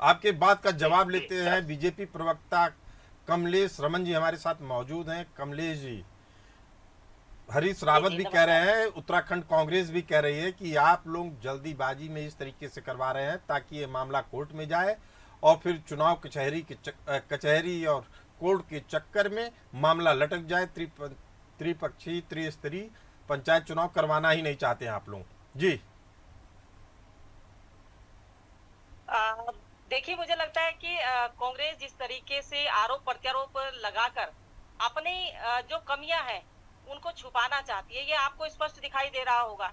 आपके बात का जी जवाब जी लेते हैं। बीजेपी प्रवक्ता कमलेश रमन जी हमारे साथ मौजूद हैं। कमलेश जी, हरीश जी रावत जी, भी कह नमस्कार। रहे हैं, उत्तराखंड कांग्रेस भी कह रही है कि आप लोग जल्दीबाजी में इस तरीके से करवा रहे हैं ताकि ये मामला कोर्ट में जाए और फिर चुनाव कचहरी और कोर्ट के चक्कर में मामला लटक जाए। त्रिपक्षीय त्रिस्तरीय पंचायत चुनाव करवाना ही नहीं चाहते हैं आप लोग जी। अ, देखिए, मुझे लगता है कि कांग्रेस जिस तरीके से आरोप प्रत्यारोप लगाकर अपनी जो कमियां हैं उनको छुपाना चाहती है, ये आपको स्पष्ट दिखाई दे रहा होगा।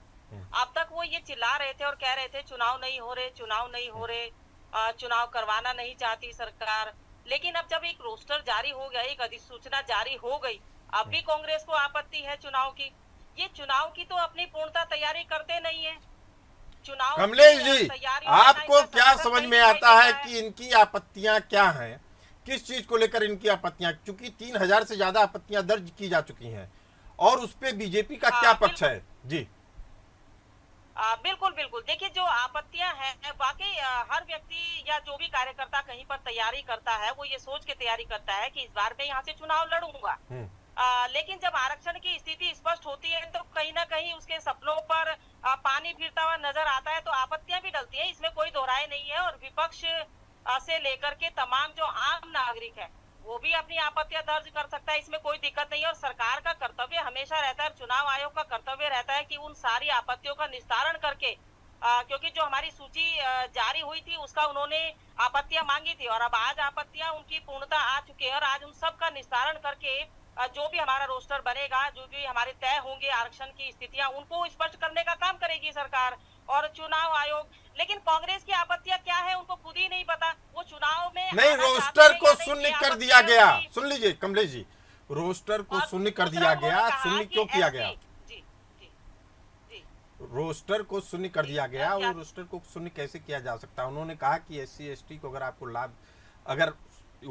अब तक वो ये चिल्ला रहे थे और कह रहे थे चुनाव नहीं हो रहे, चुनाव नहीं हो रहे, चुनाव करवाना नहीं चाहती सरकार। लेकिन अब जब एक रोस्टर जारी हो गया, एक अधिसूचना जारी हो गई, अब भी कांग्रेस को आपत्ति है चुनाव की। ये चुनाव की तो अपनी पूर्णतः तैयारी करते नहीं है। चुनाव की कमलेश जी, तैयारियों में ना आपको इनका क्या समर्थन समझ कहीं में दिखाई आता है देता है। कि इनकी आपत्तियां क्या हैं? किस चीज को लेकर इनकी आपत्तियां, क्योंकि 3,000 से ज्यादा आपत्तियां दर्ज की जा चुकी हैं और उस पे बीजेपी का क्या पक्ष बिल्कुल। है जी? बिल्कुल बिल्कुल, देखिए जो आपत्तियां हैं वाकई, हर व्यक्ति या जो भी कार्यकर्ता कहीं पर तैयारी करता है वो ये सोच के तैयारी करता है कि इस बार मैं यहाँ से चुनाव लड़ूंगा। हम्म। लेकिन जब आरक्षण की स्थिति स्पष्ट होती है तो कहीं ना कहीं उसके सपनों पर पानी फिरता हुआ नजर आता है, तो आपत्तियां भी डलती है, इसमें कोई दोहराए नहीं है। और विपक्ष से लेकर के तमाम जो आम नागरिक है वो भी अपनी आपत्तियां दर्ज कर सकता है, इसमें कोई दिक्कत नहीं है। और सरकार का कर्तव्य हमेशा रहता है, चुनाव आयोग का कर्तव्य रहता है कि उन सारी आपत्तियों का निस्तारण करके, क्योंकि जो हमारी सूची जारी हुई थी उसका उन्होंने आपत्तियां मांगी थी, और अब आज आपत्तियां उनकी पूर्णता आ चुकी है, और आज उन सब का निस्तारण करके जो भी हमारा रोस्टर बनेगा, जो भी हमारे तय होंगे आरक्षण की स्थितियां, उनको स्पष्ट करने का काम करेगी सरकार और चुनाव आयोग। लेकिन कांग्रेस की आपत्तियां क्या है उनको खुद ही नहीं पता, वो चुनाव में नहीं, आना चाहते रोस्टर हैं को या नहीं, शून्य ये कर आपत्ति दिया है गया। उनकी। सुन लीजिए कमलेश जी, रोस्टर को और शून्य कर दूसरा दिया उन्होंने गया। कहा शून्य कि क्यों किया एसटी। गया? जी जी जी रोस्टर को शून्य कर जी, दिया गया। वो क्या? रोस्टर को शून्य कैसे किया जा सकता है? उन्होंने कहा कि SC ST को अगर आपको लाभ, अगर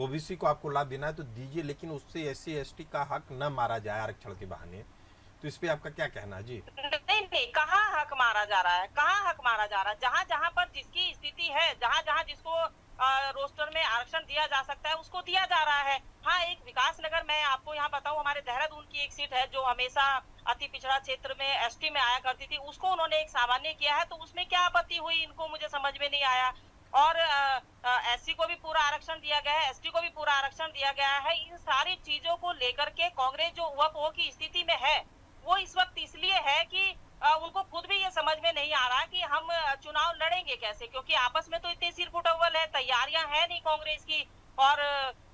OBC को आपको लाभ देना है तो दीजिए, लेकिन उससे SC ST का हक न मारा जाए आरक्षण के बहाने। तो इस पे आपका क्या कहना है जी? नहीं नहीं, कहाँ हक मारा जा रहा है, कहाँ हक मारा जा रहा है? जहां जहां पर जिसकी स्थिति है, जहां जहां जिसको रोस्टर में आरक्षण दिया जा सकता है उसको दिया जा रहा है। हाँ, एक विकास नगर, मैं आपको यहाँ बताऊं, हमारे देहरादून की एक सीट है जो हमेशा अति पिछड़ा क्षेत्र में ST में आया करती थी, उसको उन्होंने एक सामान्य किया है, तो उसमें क्या आपत्ति हुई इनको मुझे समझ में नहीं आया। और SC को भी पूरा आरक्षण दिया गया है, ST को भी पूरा आरक्षण दिया गया है। इन सारी चीजों को लेकर के कांग्रेस जो उहापोह की स्थिति में है, वो इस वक्त इसलिए है कि उनको खुद भी ये समझ में नहीं आ रहा कि हम चुनाव लड़ेंगे कैसे, क्योंकि आपस में तो इतनी सिरफुटअव्वल है, तैयारियां है नहीं कांग्रेस की। और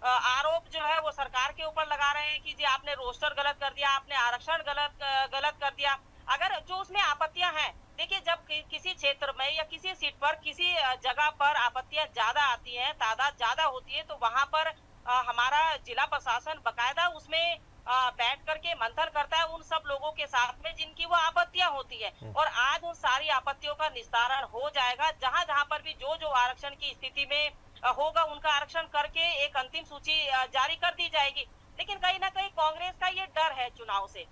आरोप जो है वो सरकार के ऊपर लगा रहे हैं कि जी आपने रोस्टर गलत कर दिया, आपने आरक्षण गलत कर दिया। अगर जो उसमें आपत्तियां हैं, देखिए जब किसी क्षेत्र में या किसी सीट पर किसी जगह पर आपत्तियां ज्यादा आती हैं, तादाद ज्यादा होती है, तो वहां पर हमारा जिला प्रशासन बकायदा उसमें बैठ करके मंथन करता है उन सब लोगों के साथ में जिनकी वो आपत्तियां होती है। और आज उन सारी आपत्तियों का निस्तारण हो जाएगा, जहां जहां पर भी जो जो आरक्षण की स्थिति में होगा उनका आरक्षण करके एक अंतिम सूची जारी कर दी जाएगी। लेकिन कहीं ना कहीं कांग्रेस का ये डर है चुनाव से